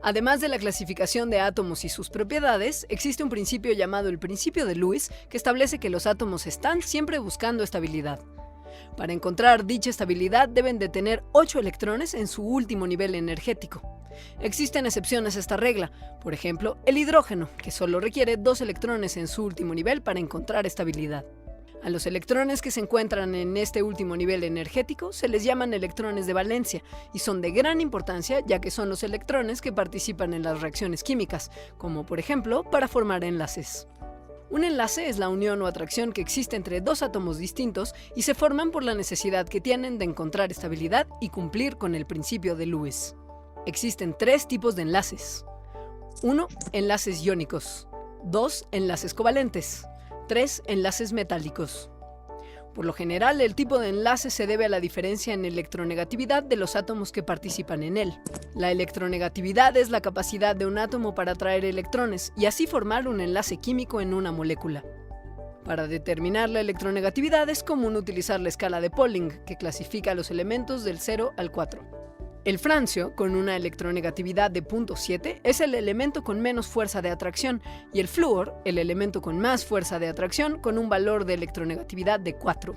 Además de la clasificación de átomos y sus propiedades, existe un principio llamado el principio de Lewis que establece que los átomos están siempre buscando estabilidad. Para encontrar dicha estabilidad deben de tener 8 electrones en su último nivel energético. Existen excepciones a esta regla, por ejemplo, el hidrógeno, que solo requiere 2 electrones en su último nivel para encontrar estabilidad. A los electrones que se encuentran en este último nivel energético se les llaman electrones de valencia y son de gran importancia ya que son los electrones que participan en las reacciones químicas, como por ejemplo para formar enlaces. Un enlace es la unión o atracción que existe entre dos átomos distintos y se forman por la necesidad que tienen de encontrar estabilidad y cumplir con el principio de Lewis. Existen 3 tipos de enlaces. 1. Enlaces iónicos. 2. Enlaces covalentes. 3. Enlaces metálicos. Por lo general, el tipo de enlace se debe a la diferencia en electronegatividad de los átomos que participan en él. La electronegatividad es la capacidad de un átomo para atraer electrones y así formar un enlace químico en una molécula. Para determinar la electronegatividad es común utilizar la escala de Pauling, que clasifica los elementos del 0 al 4. El francio, con una electronegatividad de 0.7, es el elemento con menos fuerza de atracción, y el flúor, el elemento con más fuerza de atracción, con un valor de electronegatividad de 4.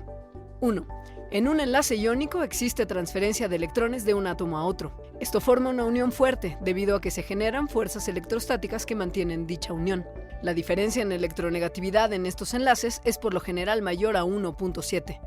1. En un enlace iónico existe transferencia de electrones de un átomo a otro. Esto forma una unión fuerte, debido a que se generan fuerzas electrostáticas que mantienen dicha unión. La diferencia en electronegatividad en estos enlaces es por lo general mayor a 1.7.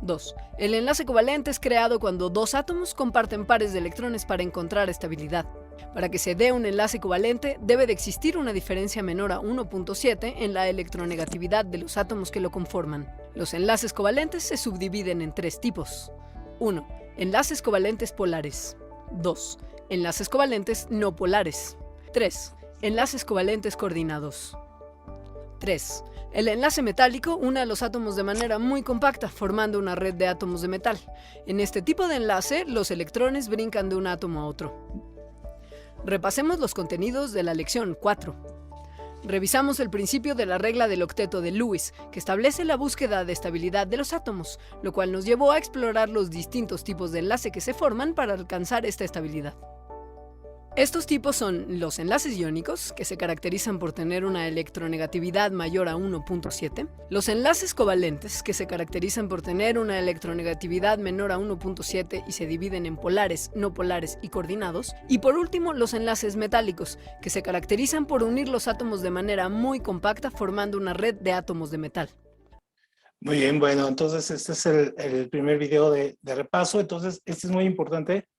2. El enlace covalente es creado cuando dos átomos comparten pares de electrones para encontrar estabilidad. Para que se dé un enlace covalente, debe de existir una diferencia menor a 1.7 en la electronegatividad de los átomos que lo conforman. Los enlaces covalentes se subdividen en 3 tipos. 1. Enlaces covalentes polares. 2. Enlaces covalentes no polares. 3. Enlaces covalentes coordinados. 3. El enlace metálico une a los átomos de manera muy compacta, formando una red de átomos de metal. En este tipo de enlace, los electrones brincan de un átomo a otro. Repasemos los contenidos de la lección 4. Revisamos el principio de la regla del octeto de Lewis, que establece la búsqueda de estabilidad de los átomos, lo cual nos llevó a explorar los distintos tipos de enlace que se forman para alcanzar esta estabilidad. Estos tipos son los enlaces iónicos, que se caracterizan por tener una electronegatividad mayor a 1.7, los enlaces covalentes, que se caracterizan por tener una electronegatividad menor a 1.7 y se dividen en polares, no polares y coordinados, y por último los enlaces metálicos, que se caracterizan por unir los átomos de manera muy compacta formando una red de átomos de metal. Muy bien, bueno, entonces este es el primer video de repaso. Entonces este es muy importante,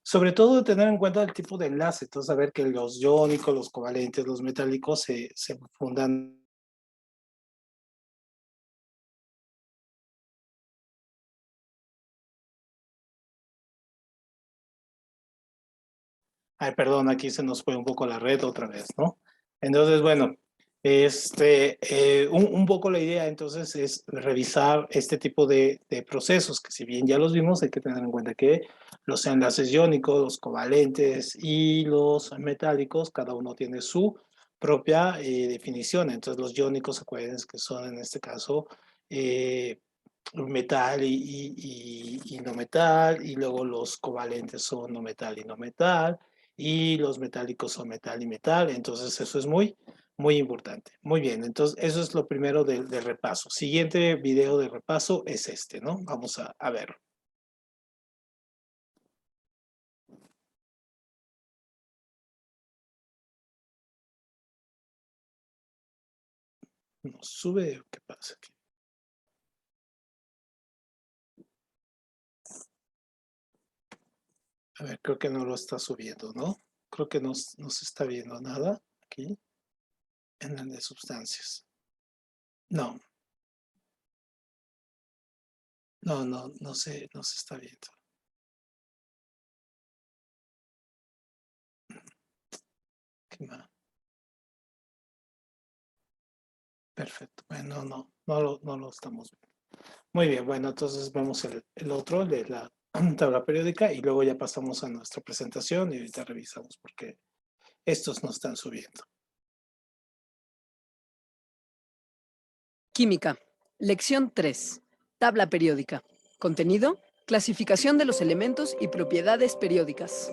sobre todo tener en cuenta el tipo de enlace. Entonces saber que los iónicos, los covalentes, los metálicos se fundan. Ay, perdón, aquí se nos fue un poco la red otra vez, ¿no? Entonces, bueno, un poco la idea entonces es revisar este tipo de procesos, que si bien ya los vimos, hay que tener en cuenta que los enlaces iónicos, los covalentes y los metálicos, cada uno tiene su propia definición. Entonces, los iónicos, acuérdense que son en este caso metal y no metal, y luego los covalentes son no metal y no metal, y los metálicos son metal y metal. Entonces eso es muy importante. Muy bien, entonces eso es lo primero del repaso. Siguiente video de repaso es este, ¿no? Vamos a verlo. ¿No sube? ¿Qué pasa aquí? A ver, creo que no lo está subiendo, ¿no? Creo que no se está viendo nada aquí en el de sustancias. No. No se está viendo. ¿Qué más? Perfecto. Bueno, no lo estamos viendo. Muy bien, bueno, entonces vemos el otro de la tabla periódica y luego ya pasamos a nuestra presentación y ahorita revisamos porque estos no están subiendo. Química. Lección 3. Tabla periódica. Contenido: clasificación de los elementos y propiedades periódicas.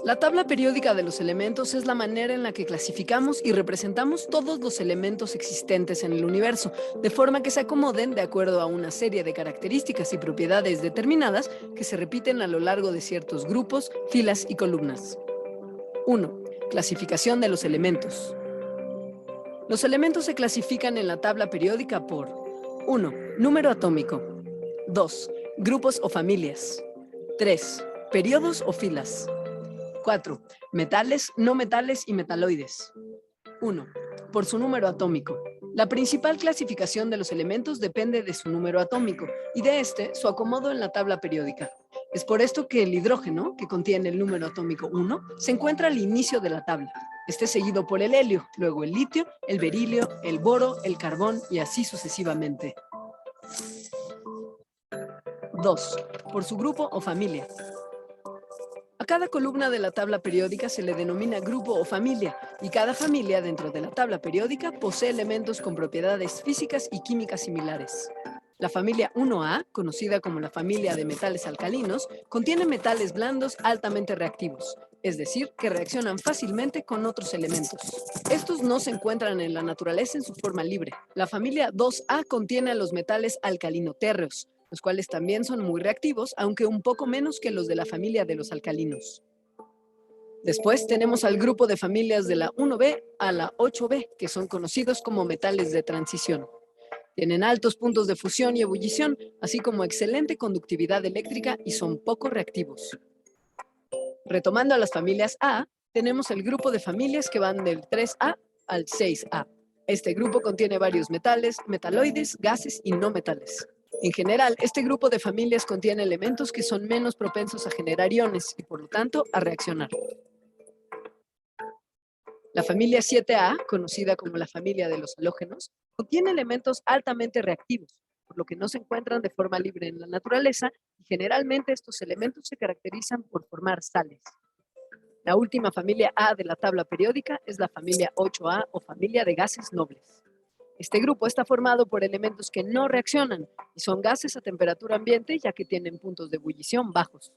La tabla periódica de los elementos es la manera en la que clasificamos y representamos todos los elementos existentes en el universo, de forma que se acomoden de acuerdo a una serie de características y propiedades determinadas que se repiten a lo largo de ciertos grupos, filas y columnas. 1. Clasificación de los elementos. Los elementos se clasifican en la tabla periódica por 1. Número atómico. 2. Grupos o familias. 3. Periodos o filas. 4. Metales, no metales y metaloides. 1. Por su número atómico. La principal clasificación de los elementos depende de su número atómico y de su acomodo en la tabla periódica. Es por esto que el hidrógeno, que contiene el número atómico 1, se encuentra al inicio de la tabla. Seguido por el helio, luego el litio, el berilio, el boro, el carbón y así sucesivamente. 2. Por su grupo o familia. A cada columna de la tabla periódica se le denomina grupo o familia, y cada familia dentro de la tabla periódica posee elementos con propiedades físicas y químicas similares. La familia 1A, conocida como la familia de metales alcalinos, contiene metales blandos altamente reactivos, es decir, que reaccionan fácilmente con otros elementos. Estos no se encuentran en la naturaleza en su forma libre. La familia 2A contiene a los metales alcalinotérreos, los cuales también son muy reactivos, aunque un poco menos que los de la familia de los alcalinos. Después tenemos al grupo de familias de la 1B a la 8B, que son conocidos como metales de transición. Tienen altos puntos de fusión y ebullición, así como excelente conductividad eléctrica y son poco reactivos. Retomando a las familias A, tenemos el grupo de familias que van del 3A al 6A. Este grupo contiene varios metales, metaloides, gases y no metales. En general, este grupo de familias contiene elementos que son menos propensos a generar iones y, por lo tanto, a reaccionar. La familia 7A, conocida como la familia de los halógenos, contiene elementos altamente reactivos, por lo que no se encuentran de forma libre en la naturaleza y generalmente estos elementos se caracterizan por formar sales. La última familia A de la tabla periódica es la familia 8A o familia de gases nobles. Este grupo está formado por elementos que no reaccionan y son gases a temperatura ambiente ya que tienen puntos de ebullición bajos.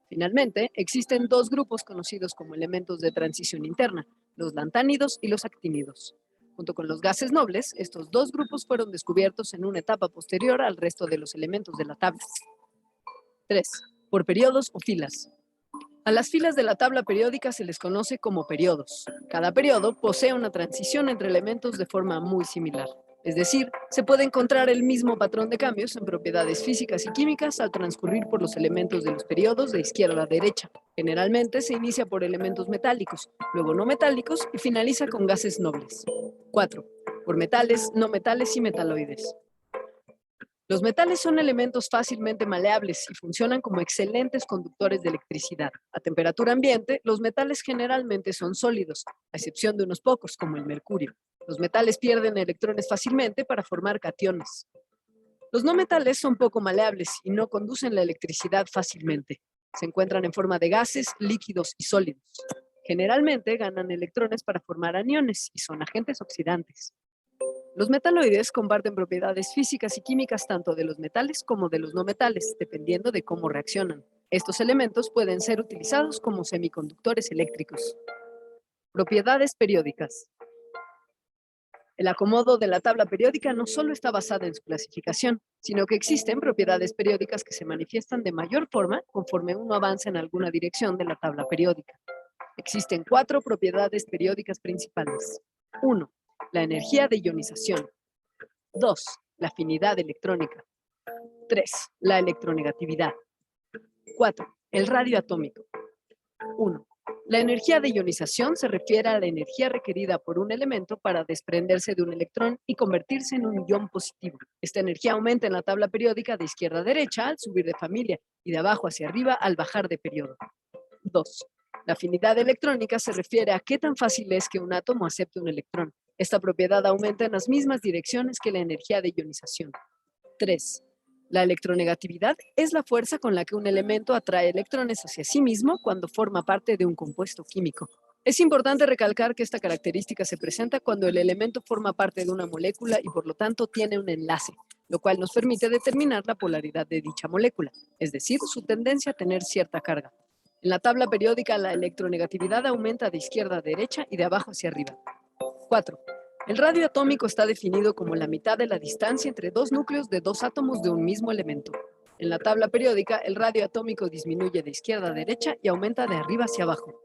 Finalmente, existen dos grupos conocidos como elementos de transición interna, los lantánidos y los actínidos. Junto con los gases nobles, estos dos grupos fueron descubiertos en una etapa posterior al resto de los elementos de la tabla. 3. Por periodos o filas. A las filas de la tabla periódica se les conoce como periodos. Cada periodo posee una transición entre elementos de forma muy similar. Es decir, se puede encontrar el mismo patrón de cambios en propiedades físicas y químicas al transcurrir por los elementos de los periodos de izquierda a derecha. Generalmente se inicia por elementos metálicos, luego no metálicos y finaliza con gases nobles. 4. Por metales, no metales y metaloides. Los metales son elementos fácilmente maleables y funcionan como excelentes conductores de electricidad. A temperatura ambiente, los metales generalmente son sólidos, a excepción de unos pocos, como el mercurio. Los metales pierden electrones fácilmente para formar cationes. Los no metales son poco maleables y no conducen la electricidad fácilmente. Se encuentran en forma de gases, líquidos y sólidos. Generalmente ganan electrones para formar aniones y son agentes oxidantes. Los metaloides comparten propiedades físicas y químicas tanto de los metales como de los no metales, dependiendo de cómo reaccionan. Estos elementos pueden ser utilizados como semiconductores eléctricos. Propiedades periódicas. El acomodo de la tabla periódica no solo está basada en su clasificación, sino que existen propiedades periódicas que se manifiestan de mayor forma conforme uno avanza en alguna dirección de la tabla periódica. Existen 4 propiedades periódicas principales. 1. La energía de ionización. 2. La afinidad electrónica. 3. La electronegatividad. 4. El radio atómico. 1. La energía de ionización se refiere a la energía requerida por un elemento para desprenderse de un electrón y convertirse en un ion positivo. Esta energía aumenta en la tabla periódica de izquierda a derecha al subir de familia y de abajo hacia arriba al bajar de periodo. 2. La afinidad electrónica se refiere a qué tan fácil es que un átomo acepte un electrón. Esta propiedad aumenta en las mismas direcciones que la energía de ionización. 3. La electronegatividad es la fuerza con la que un elemento atrae electrones hacia sí mismo cuando forma parte de un compuesto químico. Es importante recalcar que esta característica se presenta cuando el elemento forma parte de una molécula y por lo tanto tiene un enlace, lo cual nos permite determinar la polaridad de dicha molécula, es decir, su tendencia a tener cierta carga. En la tabla periódica, la electronegatividad aumenta de izquierda a derecha y de abajo hacia arriba. 4. El radio atómico está definido como la mitad de la distancia entre dos núcleos de dos átomos de un mismo elemento. En la tabla periódica, el radio atómico disminuye de izquierda a derecha y aumenta de arriba hacia abajo.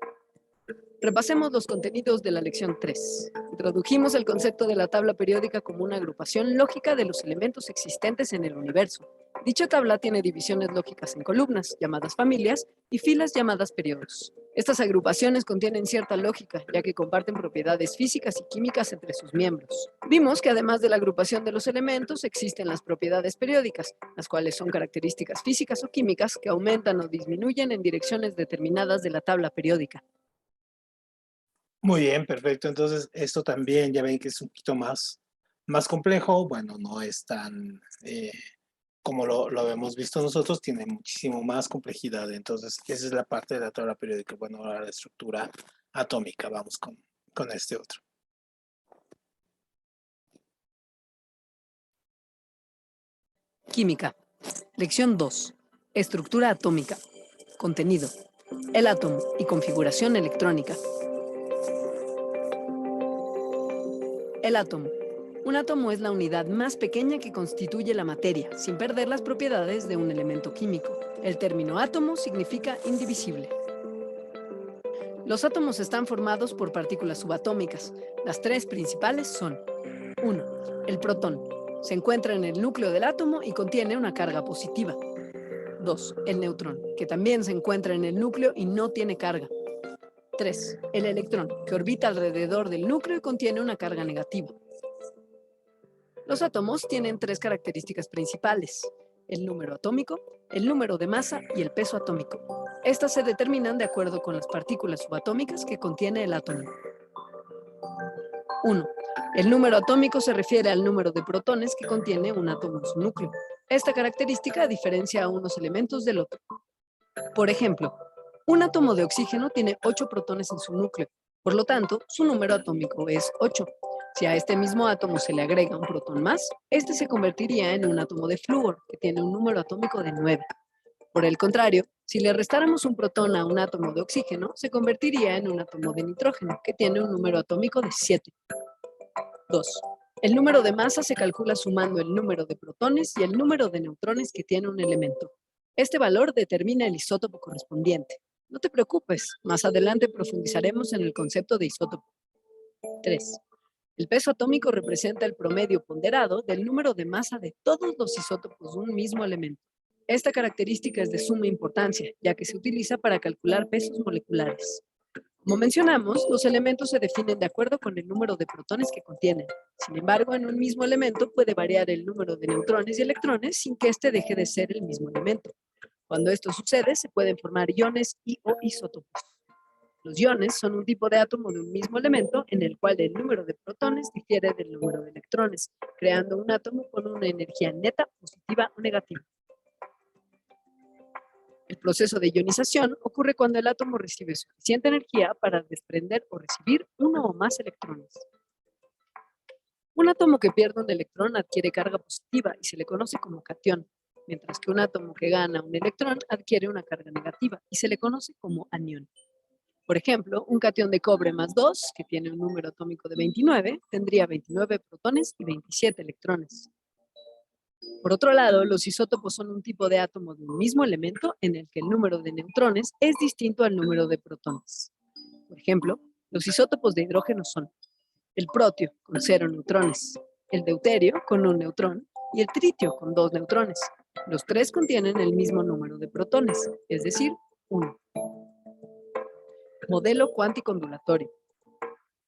Repasemos los contenidos de la lección 3. Introdujimos el concepto de la tabla periódica como una agrupación lógica de los elementos existentes en el universo. Dicha tabla tiene divisiones lógicas en columnas, llamadas familias, y filas llamadas periodos. Estas agrupaciones contienen cierta lógica, ya que comparten propiedades físicas y químicas entre sus miembros. Vimos que además de la agrupación de los elementos, existen las propiedades periódicas, las cuales son características físicas o químicas que aumentan o disminuyen en direcciones determinadas de la tabla periódica. Muy bien, perfecto. Entonces, esto también ya ven que es un poquito más complejo. Bueno, no es tan como lo habíamos visto nosotros, tiene muchísimo más complejidad. Entonces, esa es la parte de la tabla periódica. Bueno, ahora la estructura atómica. Vamos con este otro. Química. Lección 2. Estructura atómica. Contenido. El átomo y configuración electrónica. El átomo. Un átomo es la unidad más pequeña que constituye la materia, sin perder las propiedades de un elemento químico. El término átomo significa indivisible. Los átomos están formados por partículas subatómicas. Las tres principales son: 1. El protón. Se encuentra en el núcleo del átomo y contiene una carga positiva. 2. El neutrón, que también se encuentra en el núcleo y no tiene carga. 3. El electrón, que orbita alrededor del núcleo y contiene una carga negativa. Los átomos tienen tres características principales: el número atómico, el número de masa y el peso atómico. Estas se determinan de acuerdo con las partículas subatómicas que contiene el átomo. 1. El número atómico se refiere al número de protones que contiene un átomo en su núcleo. Esta característica diferencia a unos elementos del otro. Por ejemplo, un átomo de oxígeno tiene 8 protones en su núcleo, por lo tanto, su número atómico es 8. Si a este mismo átomo se le agrega un protón más, este se convertiría en un átomo de flúor, que tiene un número atómico de 9. Por el contrario, si le restáramos un protón a un átomo de oxígeno, se convertiría en un átomo de nitrógeno, que tiene un número atómico de 7. 2. El número de masa se calcula sumando el número de protones y el número de neutrones que tiene un elemento. Este valor determina el isótopo correspondiente. No te preocupes, más adelante profundizaremos en el concepto de isótopo. 3. El peso atómico representa el promedio ponderado del número de masa de todos los isótopos de un mismo elemento. Esta característica es de suma importancia, ya que se utiliza para calcular pesos moleculares. Como mencionamos, los elementos se definen de acuerdo con el número de protones que contienen. Sin embargo, en un mismo elemento puede variar el número de neutrones y electrones sin que éste deje de ser el mismo elemento. Cuando esto sucede, se pueden formar iones y o isótopos. Los iones son un tipo de átomo de un mismo elemento en el cual el número de protones difiere del número de electrones, creando un átomo con una energía neta positiva o negativa. El proceso de ionización ocurre cuando el átomo recibe suficiente energía para desprender o recibir uno o más electrones. Un átomo que pierde un electrón adquiere carga positiva y se le conoce como catión, mientras que un átomo que gana un electrón adquiere una carga negativa y se le conoce como anión. Por ejemplo, un catión de cobre más 2, que tiene un número atómico de 29, tendría 29 protones y 27 electrones. Por otro lado, los isótopos son un tipo de átomo de un mismo elemento en el que el número de neutrones es distinto al número de protones. Por ejemplo, los isótopos de hidrógeno son el protio con 0 neutrones, el deuterio con 1 neutrón y el tritio con 2 neutrones. Los tres contienen el mismo número de protones, es decir, 1. Modelo cuántico ondulatorio.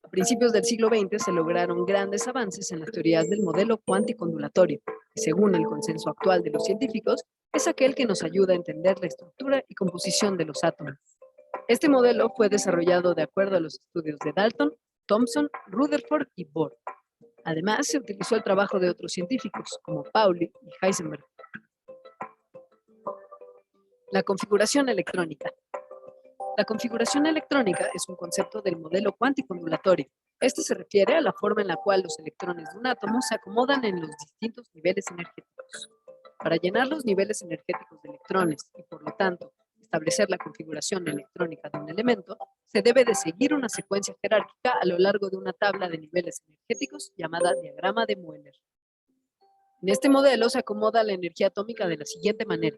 A principios del siglo XX se lograron grandes avances en las teorías del modelo cuántico ondulatorio, que según el consenso actual de los científicos, es aquel que nos ayuda a entender la estructura y composición de los átomos. Este modelo fue desarrollado de acuerdo a los estudios de Dalton, Thomson, Rutherford y Bohr. Además, se utilizó el trabajo de otros científicos, como Pauli y Heisenberg. La configuración electrónica. La configuración electrónica es un concepto del modelo cuántico ondulatorio. Este se refiere a la forma en la cual los electrones de un átomo se acomodan en los distintos niveles energéticos. Para llenar los niveles energéticos de electrones y, por lo tanto, establecer la configuración electrónica de un elemento, se debe de seguir una secuencia jerárquica a lo largo de una tabla de niveles energéticos llamada diagrama de Mueller. En este modelo se acomoda la energía atómica de la siguiente manera.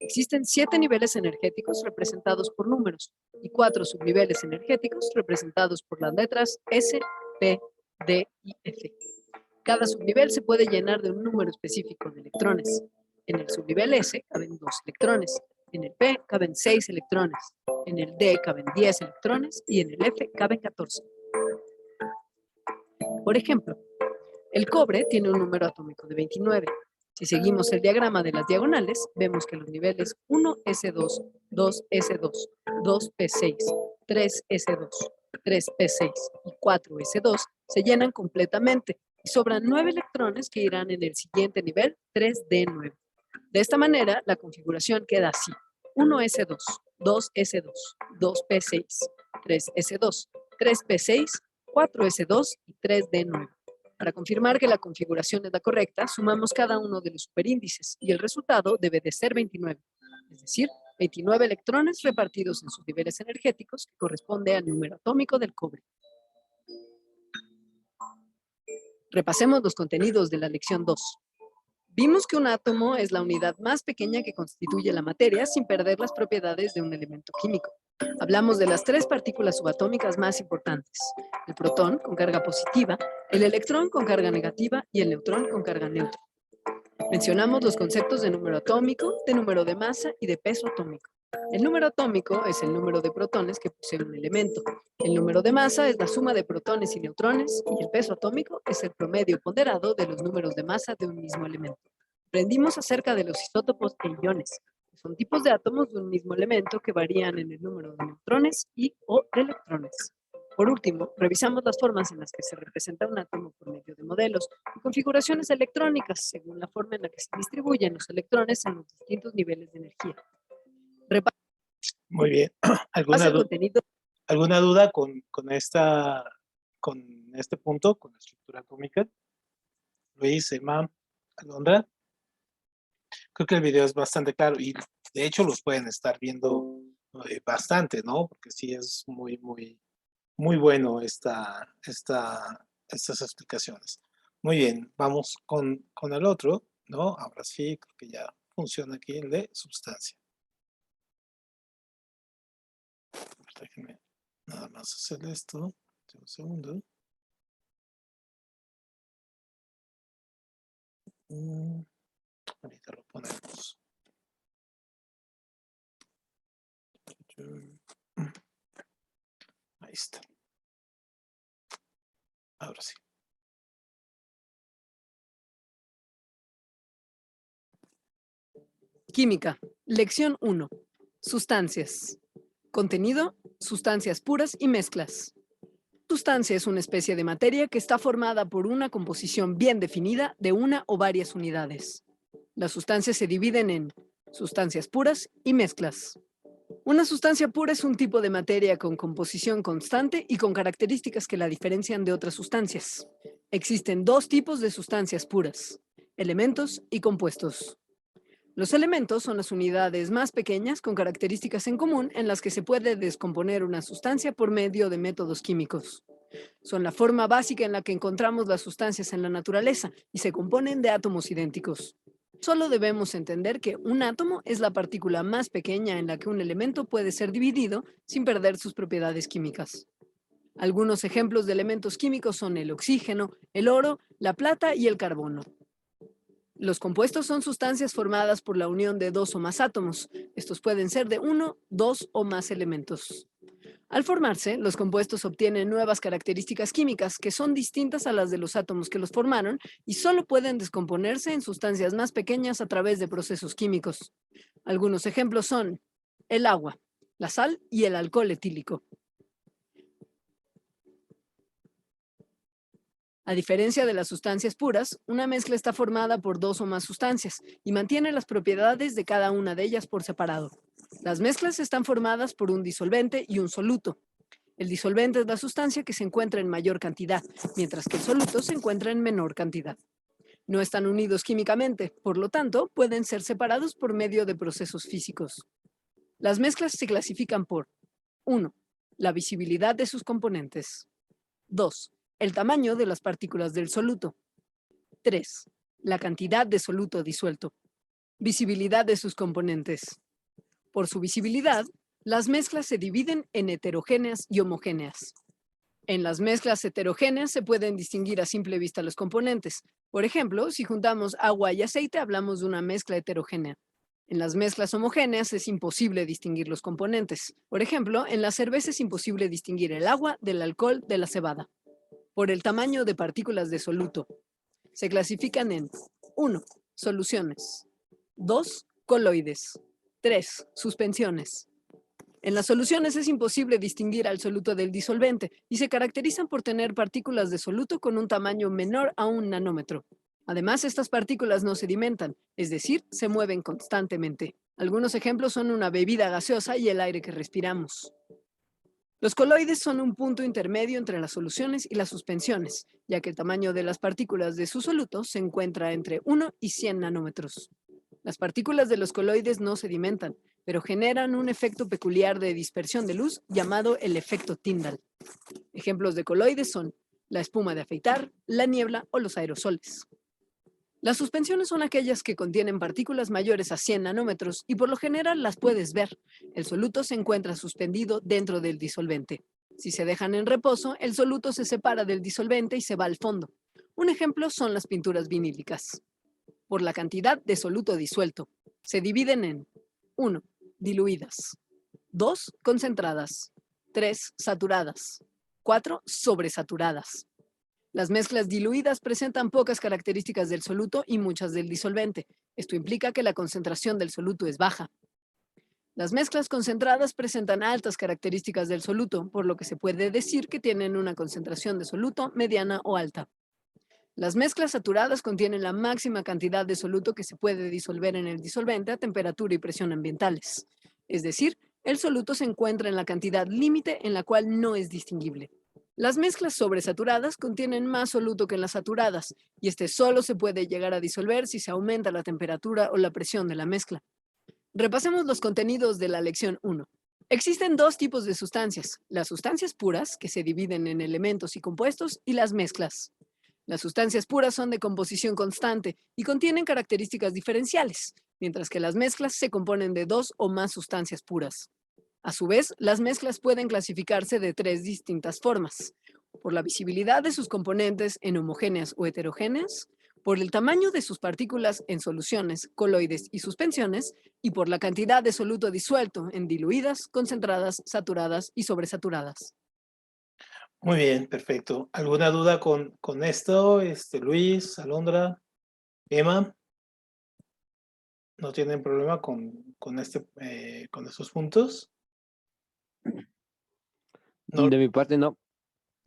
Existen 7 niveles energéticos representados por números y 4 subniveles energéticos representados por las letras S, P, D y F. Cada subnivel se puede llenar de un número específico de electrones. En el subnivel S caben 2 electrones, en el P caben 6 electrones, en el D caben 10 electrones y en el F caben 14. Por ejemplo, el cobre tiene un número atómico de 29. Si seguimos el diagrama de las diagonales, vemos que los niveles 1s2, 2s2, 2p6, 3s2, 3p6 y 4s2 se llenan completamente y sobran 9 electrones que irán en el siguiente nivel 3d9. De esta manera, la configuración queda así: 1s2, 2s2, 2p6, 3s2, 3p6, 4s2 y 3d9. Para confirmar que la configuración es la correcta, sumamos cada uno de los superíndices y el resultado debe de ser 29, es decir, 29 electrones repartidos en sus niveles energéticos, que corresponde al número atómico del cobre. Repasemos los contenidos de la lección 2. Vimos que un átomo es la unidad más pequeña que constituye la materia sin perder las propiedades de un elemento químico. Hablamos de las 3 partículas subatómicas más importantes: el protón con carga positiva, el electrón con carga negativa y el neutrón con carga neutra. Mencionamos los conceptos de número atómico, de número de masa y de peso atómico. El número atómico es el número de protones que posee un elemento. El número de masa es la suma de protones y neutrones y el peso atómico es el promedio ponderado de los números de masa de un mismo elemento. Aprendimos acerca de los isótopos e iones. Son tipos de átomos de un mismo elemento que varían en el número de neutrones y o de electrones. Por último, revisamos las formas en las que se representa un átomo por medio de modelos y configuraciones electrónicas según la forma en la que se distribuyen los electrones en los distintos niveles de energía. Muy bien. ¿Alguna duda con este punto, con la estructura atómica? Luis, Emma, Alondra. Creo que el video es bastante claro y de hecho los pueden estar viendo bastante, ¿no? Porque sí es muy bueno estas explicaciones. Muy bien, vamos con el otro, ¿no? Ahora sí, creo que ya funciona aquí el de sustancia. Déjenme nada más hacer esto. Un segundo. Ahorita lo ponemos. Ahí está. Ahora sí. Química. Lección 1. Sustancias. Contenido: sustancias puras y mezclas. Sustancia es una especie de materia que está formada por una composición bien definida de una o varias unidades. Las sustancias se dividen en sustancias puras y mezclas. Una sustancia pura es un tipo de materia con composición constante y con características que la diferencian de otras sustancias. Existen 2 tipos de sustancias puras: elementos y compuestos. Los elementos son las unidades más pequeñas con características en común en las que se puede descomponer una sustancia por medio de métodos químicos. Son la forma básica en la que encontramos las sustancias en la naturaleza y se componen de átomos idénticos. Solo debemos entender que un átomo es la partícula más pequeña en la que un elemento puede ser dividido sin perder sus propiedades químicas. Algunos ejemplos de elementos químicos son el oxígeno, el oro, la plata y el carbono. Los compuestos son sustancias formadas por la unión de 2 o más átomos. Estos pueden ser de 1, 2 o más elementos. Al formarse, los compuestos obtienen nuevas características químicas que son distintas a las de los átomos que los formaron y solo pueden descomponerse en sustancias más pequeñas a través de procesos químicos. Algunos ejemplos son el agua, la sal y el alcohol etílico. A diferencia de las sustancias puras, una mezcla está formada por 2 o más sustancias y mantiene las propiedades de cada una de ellas por separado. Las mezclas están formadas por un disolvente y un soluto. El disolvente es la sustancia que se encuentra en mayor cantidad, mientras que el soluto se encuentra en menor cantidad. No están unidos químicamente, por lo tanto, pueden ser separados por medio de procesos físicos. Las mezclas se clasifican por 1. La visibilidad de sus componentes. 2. El tamaño de las partículas del soluto. 3. La cantidad de soluto disuelto. Visibilidad de sus componentes. Por su visibilidad, las mezclas se dividen en heterogéneas y homogéneas. En las mezclas heterogéneas se pueden distinguir a simple vista los componentes. Por ejemplo, si juntamos agua y aceite, hablamos de una mezcla heterogénea. En las mezclas homogéneas es imposible distinguir los componentes. Por ejemplo, en la cerveza es imposible distinguir el agua del alcohol de la cebada. Por el tamaño de partículas de soluto. Se clasifican en 1. Soluciones. 2. Coloides. 3. Suspensiones. En las soluciones es imposible distinguir al soluto del disolvente y se caracterizan por tener partículas de soluto con un tamaño menor a 1 nanómetro. Además, estas partículas no sedimentan, es decir, se mueven constantemente. Algunos ejemplos son una bebida gaseosa y el aire que respiramos. Los coloides son un punto intermedio entre las soluciones y las suspensiones, ya que el tamaño de las partículas de su soluto se encuentra entre 1 y 100 nanómetros. Las partículas de los coloides no sedimentan, pero generan un efecto peculiar de dispersión de luz llamado el efecto Tyndall. Ejemplos de coloides son la espuma de afeitar, la niebla o los aerosoles. Las suspensiones son aquellas que contienen partículas mayores a 100 nanómetros y por lo general las puedes ver. El soluto se encuentra suspendido dentro del disolvente. Si se dejan en reposo, el soluto se separa del disolvente y se va al fondo. Un ejemplo son las pinturas vinílicas. Por la cantidad de soluto disuelto, se dividen en 1. Diluidas. 2. Concentradas. 3. Saturadas. 4. Sobresaturadas. Las mezclas diluidas presentan pocas características del soluto y muchas del disolvente. Esto implica que la concentración del soluto es baja. Las mezclas concentradas presentan altas características del soluto, por lo que se puede decir que tienen una concentración de soluto mediana o alta. Las mezclas saturadas contienen la máxima cantidad de soluto que se puede disolver en el disolvente a temperatura y presión ambientales. Es decir, el soluto se encuentra en la cantidad límite en la cual no es distinguible. Las mezclas sobresaturadas contienen más soluto que en las saturadas, y este solo se puede llegar a disolver si se aumenta la temperatura o la presión de la mezcla. Repasemos los contenidos de la lección 1. Existen dos tipos de sustancias, las sustancias puras, que se dividen en elementos y compuestos, y las mezclas. Las sustancias puras son de composición constante y contienen características diferenciales, mientras que las mezclas se componen de dos o más sustancias puras. A su vez, las mezclas pueden clasificarse de tres distintas formas: por la visibilidad de sus componentes en homogéneas o heterogéneas, por el tamaño de sus partículas en soluciones, coloides y suspensiones, y por la cantidad de soluto disuelto en diluidas, concentradas, saturadas y sobresaturadas. Muy bien, perfecto. ¿Alguna duda con esto, Luis, Alondra, Emma? ¿No tienen problema con estos puntos? No, De mi parte, no.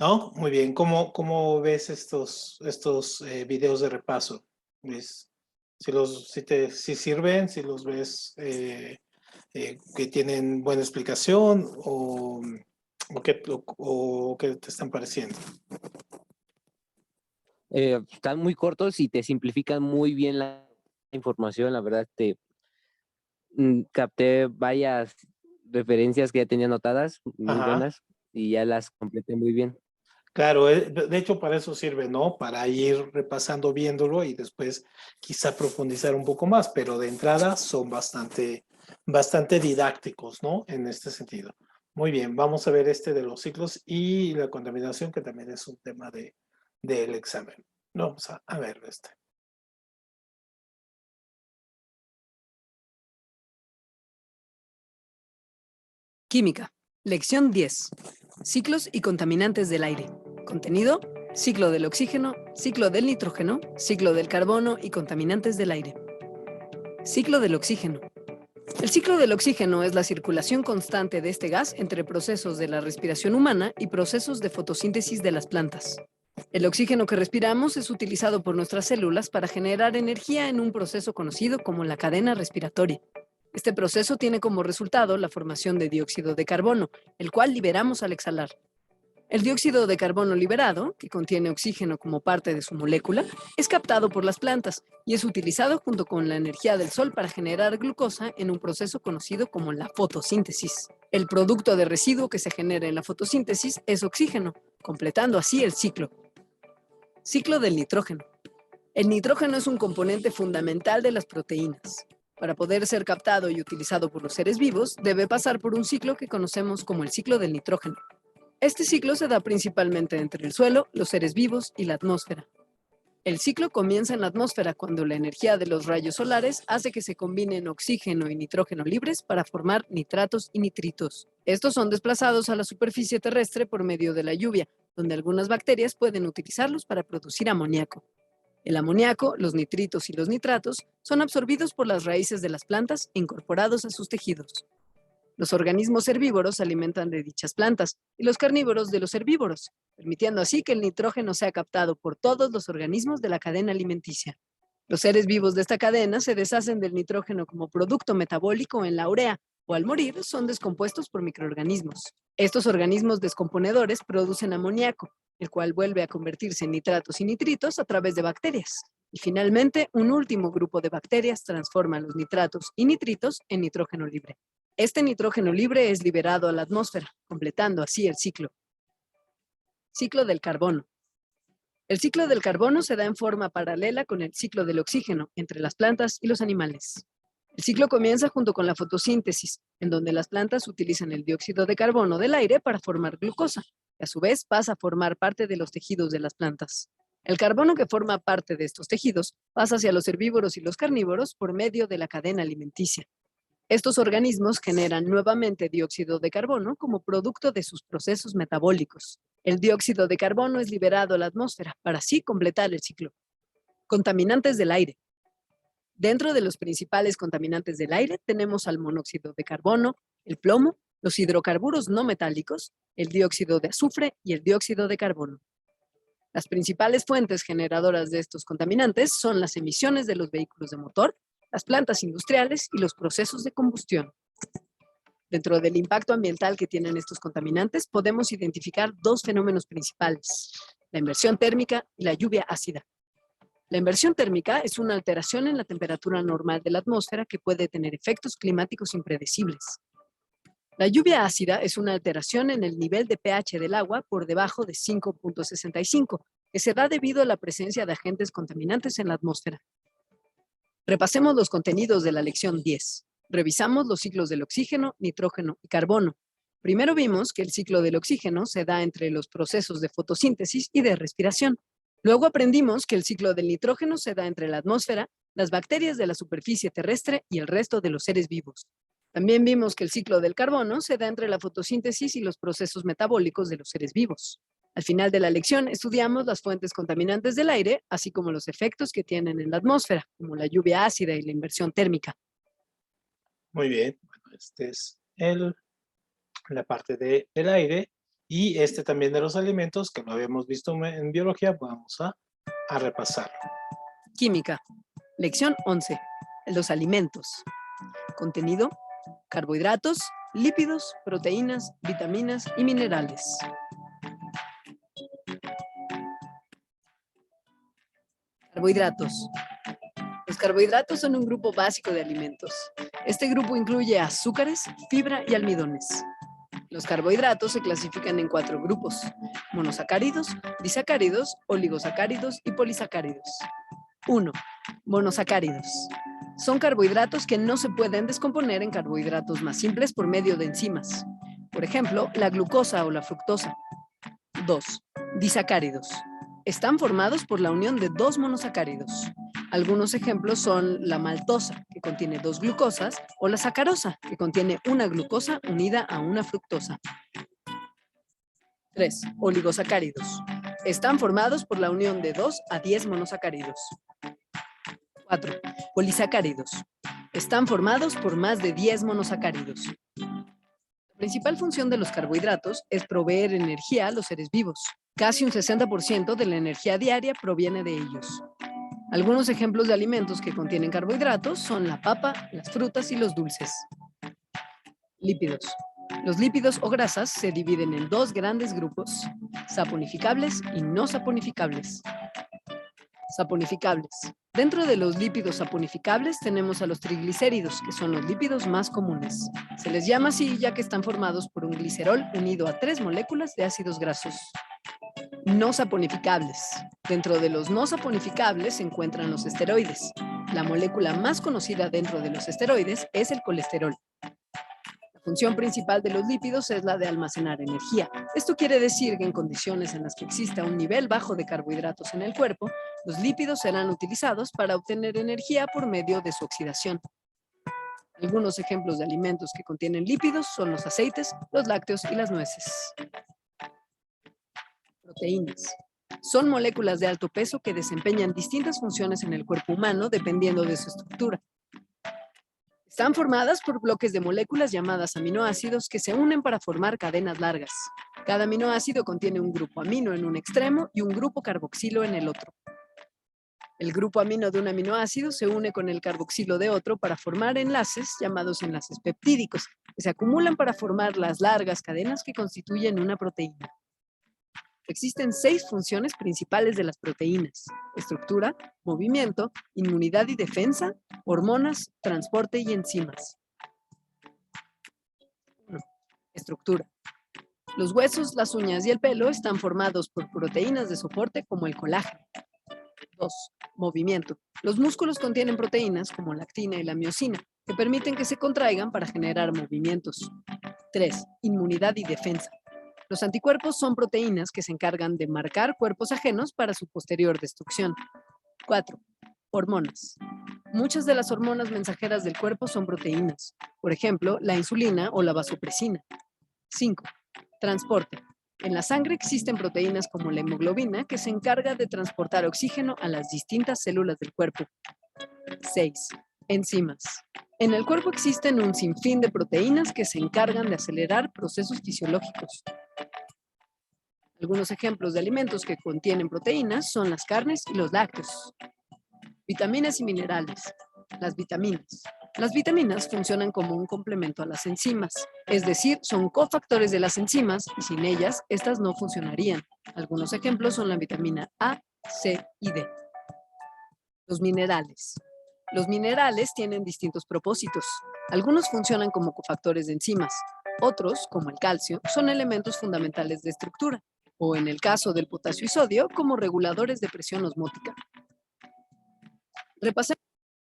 ¿no? Muy bien. ¿Cómo ves estos videos de repaso, Luis? Si sirven, si los ves que tienen buena explicación o qué te están pareciendo. Están muy cortos y te simplifican muy bien la información. La verdad, capté varias referencias que ya tenía anotadas, muy Ajá. buenas, y ya las completé muy bien. Claro, de hecho para eso sirve, ¿no? Para ir repasando, viéndolo y después quizá profundizar un poco más, pero de entrada son bastante didácticos, ¿no? En este sentido. Muy bien, vamos a ver de los ciclos y la contaminación, que también es un tema del examen. Vamos a ver este. Química. Lección 10. Ciclos y contaminantes del aire. Contenido: ciclo del oxígeno, ciclo del nitrógeno, ciclo del carbono y contaminantes del aire. Ciclo del oxígeno. El ciclo del oxígeno es la circulación constante de este gas entre procesos de la respiración humana y procesos de fotosíntesis de las plantas. El oxígeno que respiramos es utilizado por nuestras células para generar energía en un proceso conocido como la cadena respiratoria. Este proceso tiene como resultado la formación de dióxido de carbono, el cual liberamos al exhalar. El dióxido de carbono liberado, que contiene oxígeno como parte de su molécula, es captado por las plantas y es utilizado junto con la energía del sol para generar glucosa en un proceso conocido como la fotosíntesis. El producto de residuo que se genera en la fotosíntesis es oxígeno, completando así el ciclo. Ciclo del nitrógeno. El nitrógeno es un componente fundamental de las proteínas. Para poder ser captado y utilizado por los seres vivos, debe pasar por un ciclo que conocemos como el ciclo del nitrógeno. Este ciclo se da principalmente entre el suelo, los seres vivos y la atmósfera. El ciclo comienza en la atmósfera cuando la energía de los rayos solares hace que se combinen oxígeno y nitrógeno libres para formar nitratos y nitritos. Estos son desplazados a la superficie terrestre por medio de la lluvia, donde algunas bacterias pueden utilizarlos para producir amoníaco. El amoníaco, los nitritos y los nitratos son absorbidos por las raíces de las plantas e incorporados a sus tejidos. Los organismos herbívoros se alimentan de dichas plantas y los carnívoros de los herbívoros, permitiendo así que el nitrógeno sea captado por todos los organismos de la cadena alimenticia. Los seres vivos de esta cadena se deshacen del nitrógeno como producto metabólico en la urea, o al morir son descompuestos por microorganismos. Estos organismos descomponedores producen amoníaco, el cual vuelve a convertirse en nitratos y nitritos a través de bacterias. Y finalmente, un último grupo de bacterias transforma los nitratos y nitritos en nitrógeno libre. Este nitrógeno libre es liberado a la atmósfera, completando así el ciclo. Ciclo del carbono. El ciclo del carbono se da en forma paralela con el ciclo del oxígeno entre las plantas y los animales. El ciclo comienza junto con la fotosíntesis, en donde las plantas utilizan el dióxido de carbono del aire para formar glucosa, que a su vez pasa a formar parte de los tejidos de las plantas. El carbono que forma parte de estos tejidos pasa hacia los herbívoros y los carnívoros por medio de la cadena alimenticia. Estos organismos generan nuevamente dióxido de carbono como producto de sus procesos metabólicos. El dióxido de carbono es liberado a la atmósfera para así completar el ciclo. Contaminantes del aire. Dentro de los principales contaminantes del aire tenemos al monóxido de carbono, el plomo, los hidrocarburos no metálicos, el dióxido de azufre y el dióxido de carbono. Las principales fuentes generadoras de estos contaminantes son las emisiones de los vehículos de motor, las plantas industriales y los procesos de combustión. Dentro del impacto ambiental que tienen estos contaminantes, podemos identificar dos fenómenos principales: la inversión térmica y la lluvia ácida. La inversión térmica es una alteración en la temperatura normal de la atmósfera que puede tener efectos climáticos impredecibles. La lluvia ácida es una alteración en el nivel de pH del agua por debajo de 5.65, que se da debido a la presencia de agentes contaminantes en la atmósfera. Repasemos los contenidos de la lección 10. Revisamos los ciclos del oxígeno, nitrógeno y carbono. Primero vimos que el ciclo del oxígeno se da entre los procesos de fotosíntesis y de respiración. Luego aprendimos que el ciclo del nitrógeno se da entre la atmósfera, las bacterias de la superficie terrestre y el resto de los seres vivos. También vimos que el ciclo del carbono se da entre la fotosíntesis y los procesos metabólicos de los seres vivos. Al final de la lección estudiamos las fuentes contaminantes del aire, así como los efectos que tienen en la atmósfera, como la lluvia ácida y la inversión térmica. Muy bien, bueno, este es la parte del aire y este también de los alimentos, que lo habíamos visto en biología, vamos a repasarlo. Química. Lección 11. Los alimentos. Contenido: carbohidratos, lípidos, proteínas, vitaminas y minerales. Carbohidratos. Los carbohidratos son un grupo básico de alimentos. Este grupo incluye azúcares, fibra y almidones. Los carbohidratos se clasifican en 4 grupos: monosacáridos, disacáridos, oligosacáridos y polisacáridos. 1. Monosacáridos. Son carbohidratos que no se pueden descomponer en carbohidratos más simples por medio de enzimas. Por ejemplo, la glucosa o la fructosa. 2. Disacáridos. Están formados por la unión de 2 monosacáridos. Algunos ejemplos son la maltosa, que contiene 2 glucosas, o la sacarosa, que contiene una glucosa unida a una fructosa. 3. Oligosacáridos. Están formados por la unión de 2 a 10 monosacáridos. 4. Polisacáridos. Están formados por más de 10 monosacáridos. La principal función de los carbohidratos es proveer energía a los seres vivos. Casi un 60% de la energía diaria proviene de ellos. Algunos ejemplos de alimentos que contienen carbohidratos son la papa, las frutas y los dulces. Lípidos. Los lípidos o grasas se dividen en dos grandes grupos, saponificables y no saponificables. Saponificables. Dentro de los lípidos saponificables tenemos a los triglicéridos, que son los lípidos más comunes. Se les llama así ya que están formados por un glicerol unido a 3 moléculas de ácidos grasos. No saponificables. Dentro de los no saponificables se encuentran los esteroides. La molécula más conocida dentro de los esteroides es el colesterol. La función principal de los lípidos es la de almacenar energía. Esto quiere decir que en condiciones en las que exista un nivel bajo de carbohidratos en el cuerpo, los lípidos serán utilizados para obtener energía por medio de su oxidación. Algunos ejemplos de alimentos que contienen lípidos son los aceites, los lácteos y las nueces. Proteínas. Son moléculas de alto peso que desempeñan distintas funciones en el cuerpo humano dependiendo de su estructura. Están formadas por bloques de moléculas llamadas aminoácidos que se unen para formar cadenas largas. Cada aminoácido contiene un grupo amino en un extremo y un grupo carboxilo en el otro. El grupo amino de un aminoácido se une con el carboxilo de otro para formar enlaces llamados enlaces peptídicos, que se acumulan para formar las largas cadenas que constituyen una proteína. Existen 6 funciones principales de las proteínas: estructura, movimiento, inmunidad y defensa, hormonas, transporte y enzimas. 1. Estructura. Los huesos, las uñas y el pelo están formados por proteínas de soporte como el colágeno. 2. Movimiento. Los músculos contienen proteínas como la actina y la miosina, que permiten que se contraigan para generar movimientos. 3. Inmunidad y defensa. Los anticuerpos son proteínas que se encargan de marcar cuerpos ajenos para su posterior destrucción. 4. Hormonas. Muchas de las hormonas mensajeras del cuerpo son proteínas, por ejemplo, la insulina o la vasopresina. 5. Transporte. En la sangre existen proteínas como la hemoglobina que se encarga de transportar oxígeno a las distintas células del cuerpo. 6. Enzimas. En el cuerpo existen un sinfín de proteínas que se encargan de acelerar procesos fisiológicos. Algunos ejemplos de alimentos que contienen proteínas son las carnes y los lácteos. Vitaminas y minerales. Las vitaminas. Las vitaminas funcionan como un complemento a las enzimas, es decir, son cofactores de las enzimas y sin ellas, estas no funcionarían. Algunos ejemplos son la vitamina A, C y D. Los minerales. Los minerales tienen distintos propósitos. Algunos funcionan como cofactores de enzimas. Otros, como el calcio, son elementos fundamentales de estructura, o en el caso del potasio y sodio, como reguladores de presión osmótica. Repasemos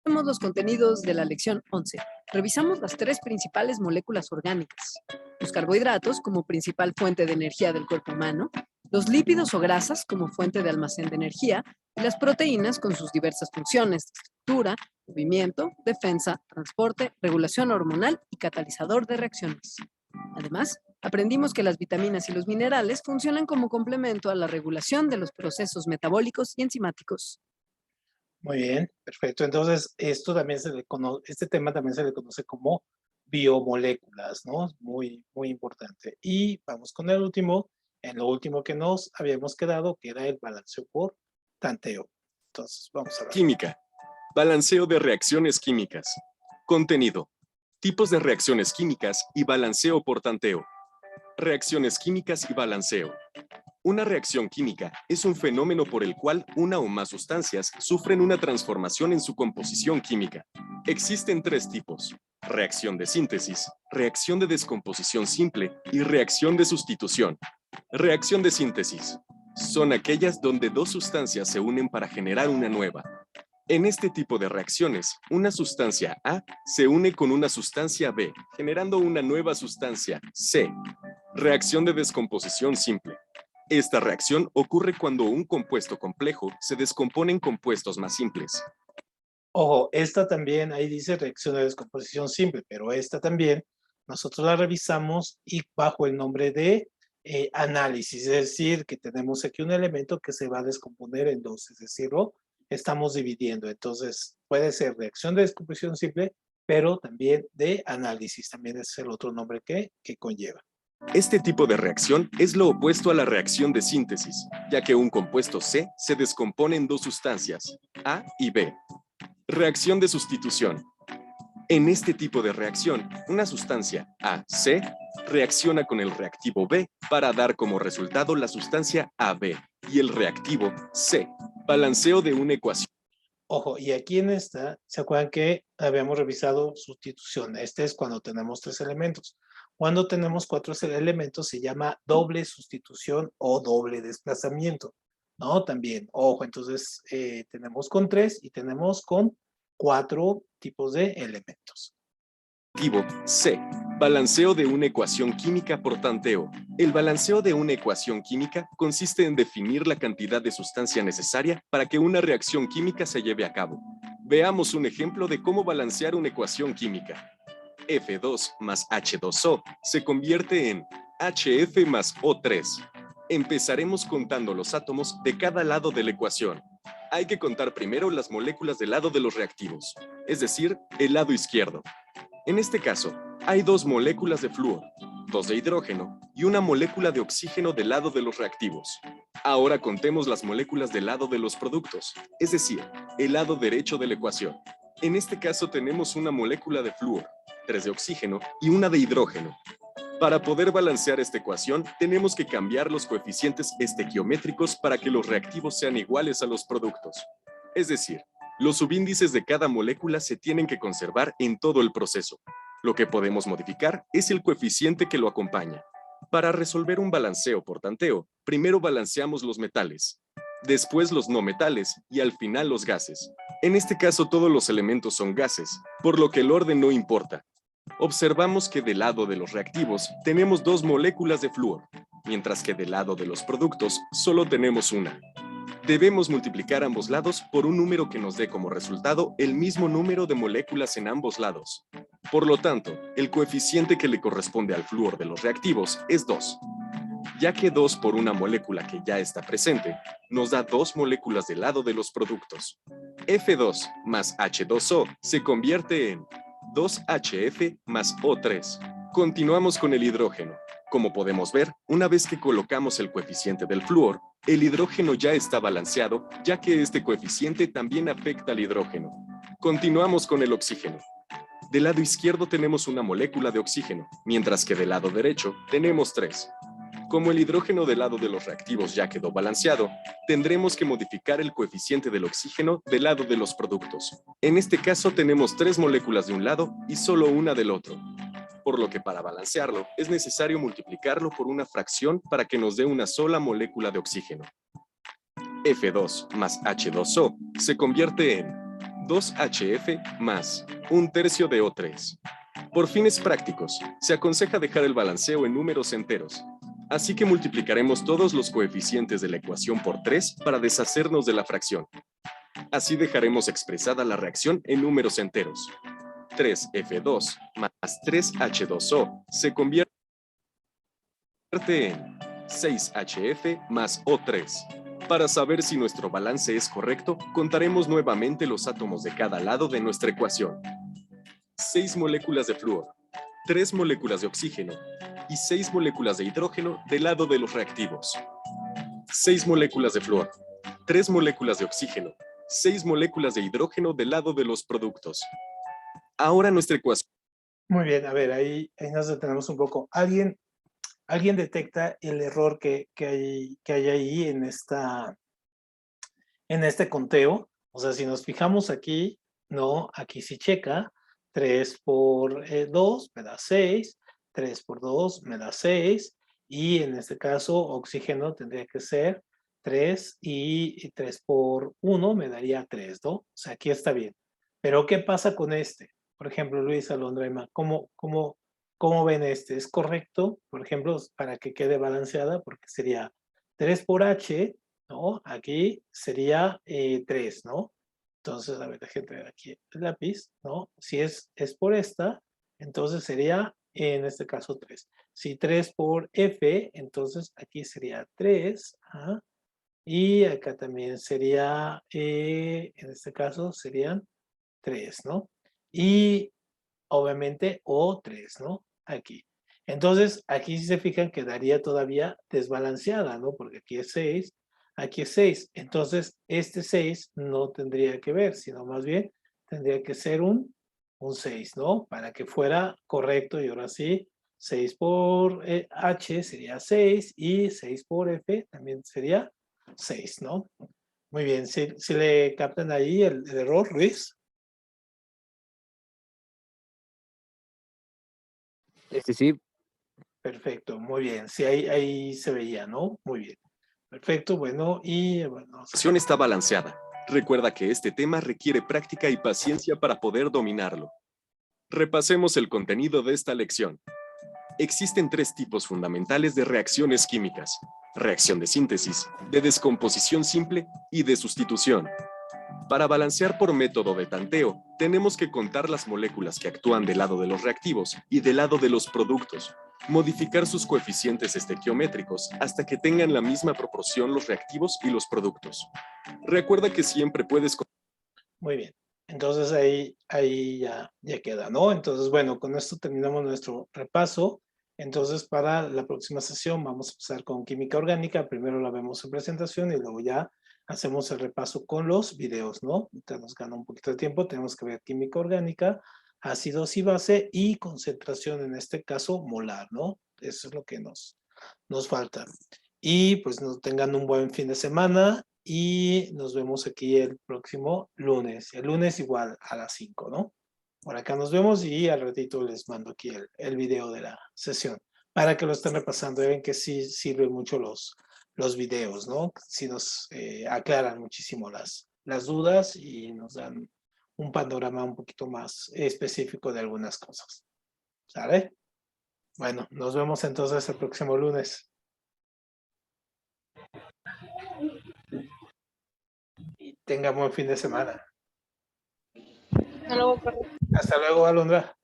los contenidos de la lección 11. Revisamos las 3 principales moléculas orgánicas: los carbohidratos como principal fuente de energía del cuerpo humano, los lípidos o grasas como fuente de almacén de energía, y las proteínas con sus diversas funciones: estructura, movimiento, defensa, transporte, regulación hormonal y catalizador de reacciones. Además, aprendimos que las vitaminas y los minerales funcionan como complemento a la regulación de los procesos metabólicos y enzimáticos. Muy bien, perfecto. Entonces, esto también este tema también se le conoce como biomoléculas, ¿no? Muy, muy importante. Y vamos con el último, en lo último que nos habíamos quedado, que era el balanceo por tanteo. Entonces, vamos a ver. Química. Balanceo de reacciones químicas. Contenido. Tipos de reacciones químicas y balanceo por tanteo. Reacciones químicas y balanceo. Una reacción química es un fenómeno por el cual una o más sustancias sufren una transformación en su composición química. Existen 3 tipos: reacción de síntesis, reacción de descomposición simple y reacción de sustitución. Reacción de síntesis. Son aquellas donde 2 sustancias se unen para generar una nueva. En este tipo de reacciones, una sustancia A se une con una sustancia B, generando una nueva sustancia C. Reacción de descomposición simple. Esta reacción ocurre cuando un compuesto complejo se descompone en compuestos más simples. Ojo, esta también, ahí dice reacción de descomposición simple, pero esta también nosotros la revisamos y bajo el nombre de análisis, es decir, que tenemos aquí un elemento que se va a descomponer en 2, es decir, lo estamos dividiendo. Entonces, puede ser reacción de descomposición simple, pero también de análisis, también es el otro nombre que conlleva. Este tipo de reacción es lo opuesto a la reacción de síntesis, ya que un compuesto C se descompone en 2 sustancias, A y B. Reacción de sustitución. En este tipo de reacción, una sustancia AC reacciona con el reactivo B para dar como resultado la sustancia AB y el reactivo C. Balanceo de una ecuación. Ojo, y aquí en esta, ¿se acuerdan que habíamos revisado sustitución? Este es cuando tenemos 3 elementos. Cuando tenemos 4 elementos se llama doble sustitución o doble desplazamiento, ¿no? También, ojo, entonces tenemos con 3 y tenemos con 4 tipos de elementos. C. Balanceo de una ecuación química por tanteo. El balanceo de una ecuación química consiste en definir la cantidad de sustancia necesaria para que una reacción química se lleve a cabo. Veamos un ejemplo de cómo balancear una ecuación química. F2 más H2O se convierte en HF más O3. Empezaremos contando los átomos de cada lado de la ecuación. Hay que contar primero las moléculas del lado de los reactivos, es decir, el lado izquierdo. En este caso, hay 2 moléculas de flúor, 2 de hidrógeno y una molécula de oxígeno del lado de los reactivos. Ahora contemos las moléculas del lado de los productos, es decir, el lado derecho de la ecuación. En este caso tenemos una molécula de flúor, 3 de oxígeno y una de hidrógeno. Para poder balancear esta ecuación, tenemos que cambiar los coeficientes estequiométricos para que los reactivos sean iguales a los productos. Es decir, los subíndices de cada molécula se tienen que conservar en todo el proceso. Lo que podemos modificar es el coeficiente que lo acompaña. Para resolver un balanceo por tanteo, primero balanceamos los metales, después los no metales y al final los gases. En este caso todos los elementos son gases, por lo que el orden no importa. Observamos que del lado de los reactivos tenemos 2 moléculas de flúor, mientras que del lado de los productos solo tenemos una. Debemos multiplicar ambos lados por un número que nos dé como resultado el mismo número de moléculas en ambos lados. Por lo tanto, el coeficiente que le corresponde al flúor de los reactivos es 2. Ya que 2 por una molécula que ya está presente, nos da 2 moléculas del lado de los productos. F2 más H2O se convierte en 2HF más O3. Continuamos con el hidrógeno. Como podemos ver, una vez que colocamos el coeficiente del flúor, el hidrógeno ya está balanceado, ya que este coeficiente también afecta al hidrógeno. Continuamos con el oxígeno. Del lado izquierdo tenemos una molécula de oxígeno, mientras que del lado derecho tenemos 3. Como el hidrógeno del lado de los reactivos ya quedó balanceado, tendremos que modificar el coeficiente del oxígeno del lado de los productos. En este caso tenemos 3 moléculas de un lado y solo una del otro. Por lo que para balancearlo es necesario multiplicarlo por una fracción para que nos dé una sola molécula de oxígeno. F2 más H2O se convierte en 2HF más 1/3 de O3. Por fines prácticos, se aconseja dejar el balanceo en números enteros. Así que multiplicaremos todos los coeficientes de la ecuación por 3 para deshacernos de la fracción. Así dejaremos expresada la reacción en números enteros. 3F2 más 3H2O se convierte en 6HF más O3. Para saber si nuestro balance es correcto, contaremos nuevamente los átomos de cada lado de nuestra ecuación. 6 moléculas de flúor, 3 moléculas de oxígeno y 6 moléculas de hidrógeno del lado de los reactivos. 6 moléculas de flúor, 3 moléculas de oxígeno, 6 moléculas de hidrógeno del lado de los productos. Ahora nuestra ecuación. Muy bien, a ver, ahí nos detenemos un poco. ¿Alguien detecta el error que hay ahí en este conteo? O sea, si nos fijamos aquí, no, aquí sí checa. 3 por 2 me da 6, 3 por 2 me da 6, y en este caso oxígeno tendría que ser 3 y 3 por 1 me daría 3, ¿no? O sea, aquí está bien. Pero ¿qué pasa con este? Por ejemplo, Luis, Alondra, Emma, ¿cómo ven este? ¿Es correcto? Por ejemplo, para que quede balanceada, porque sería 3 por H, ¿no? Aquí sería 3, ¿no? Entonces, a ver, déjenme ver aquí el lápiz, ¿no? Si es por esta, entonces sería, en este caso, 3. Si 3 por F, entonces aquí sería 3. ¿Ah? Y acá también sería, en este caso, serían 3, ¿no? Y obviamente O3, ¿no? Aquí. Entonces, aquí si se fijan quedaría todavía desbalanceada, ¿no? Porque aquí es 6, aquí es 6. Entonces, este 6 no tendría que ver, sino más bien tendría que ser un un 6, ¿no? Para que fuera correcto y ahora sí, 6 por H sería 6 y 6 por F también sería 6, ¿no? Muy bien, si le captan ahí el error, Luis. Sí, Perfecto, muy bien. Sí, ahí se veía, ¿no? Muy bien. Perfecto, bueno, y bueno. La ecuación está balanceada. Recuerda que este tema requiere práctica y paciencia para poder dominarlo. Repasemos el contenido de esta lección. Existen 3 tipos fundamentales de reacciones químicas: reacción de síntesis, de descomposición simple y de sustitución. Para balancear por método de tanteo, tenemos que contar las moléculas que actúan del lado de los reactivos y del lado de los productos, modificar sus coeficientes estequiométricos hasta que tengan la misma proporción los reactivos y los productos. Recuerda que siempre puedes... Muy bien. Entonces ahí ya queda, ¿no? Entonces, bueno, con esto terminamos nuestro repaso. Entonces, para la próxima sesión vamos a empezar con química orgánica. Primero la vemos en presentación y luego ya hacemos el repaso con los videos, ¿no? Ahorita nos gana un poquito de tiempo. Tenemos que ver química orgánica, ácidos y base y concentración, en este caso molar, ¿no? Eso es lo que nos falta. Y pues nos tengan un buen fin de semana y nos vemos aquí el próximo lunes. El lunes igual a las 5, ¿no? Por acá nos vemos y al ratito les mando aquí el video de la sesión para que lo estén repasando. Ven que sí sirven mucho los videos, ¿no? Sí nos aclaran muchísimo las dudas y nos dan un panorama un poquito más específico de algunas cosas. ¿Sale? Bueno, nos vemos entonces el próximo lunes. Y tengan buen fin de semana. Hasta luego, Carlos. Hasta luego, Alondra.